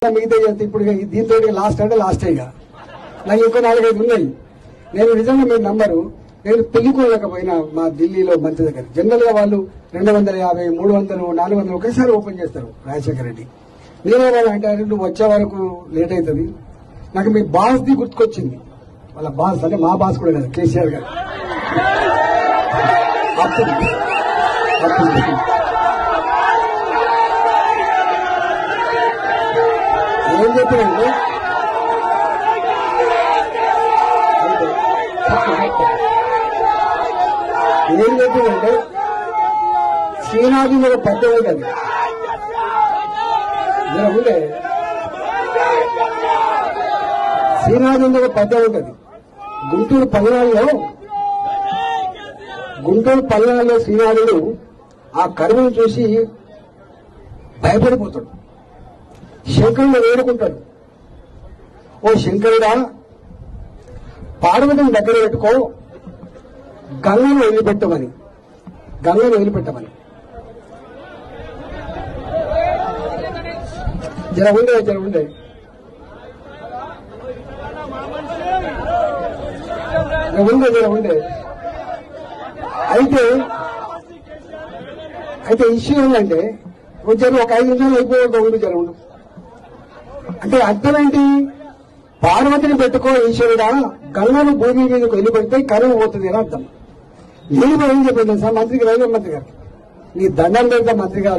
మిగతా ఇప్పుడు దీంతో లాస్ట్ అంటే లాస్ట్ ఇక నాకు ఇంకో 4-5 ఉన్నాయి. నేను నిజంగా మీరు నమ్మరు, నేను పెళ్లికోలేకపోయినా మా ఢిల్లీలో మంత్రి దగ్గర జనరల్ గా వాళ్ళు 250, 300, 400 ఒకేసారి ఓపెన్ చేస్తారు రాజశేఖర రెడ్డి. నేనేమంటే నువ్వు వచ్చే వరకు లేట్ అవుతుంది. నాకు మీ బాస్ ది గుర్తుకొచ్చింది. వాళ్ళ బాస్ అంటే మా బాస్ కూడా కదా, కేసీఆర్ గారు. అప్పుడు ఏం చెప్పినంటే శ్రీనాథి మీద పెద్దవే కదా ఉండే శ్రీనాథి మీద పెద్ద ఉంటుంది. గుంటూరు పల్నాడులో శ్రీనాథుడు ఆ కరువును చూసి భయపడిపోతాడు. శంకరుడు వేడుకుంటాడు, ఓ శంకరుడా, పార్వతిని దగ్గర పెట్టుకో, గంగను వదిలిపెట్టమని. జర ఉండే అయితే ఇష్యూ ఏంటంటే కొంచెం ఒక 5 నిమిషాలు అయిపోయి జరుగుండు. అంటే అర్థం ఏంటి? పార్వతిని పెట్టుకో ఈశ్వరుడా, గంగను భూమి మీదకి వెళ్ళిపెడితే కరువు పోతుంది అని అర్థం. నేను ఏం చెప్పాను సార్ మంత్రికి, రైల్వే మంత్రి గారికి, నీ దండం పెడతా మంత్రి గారు,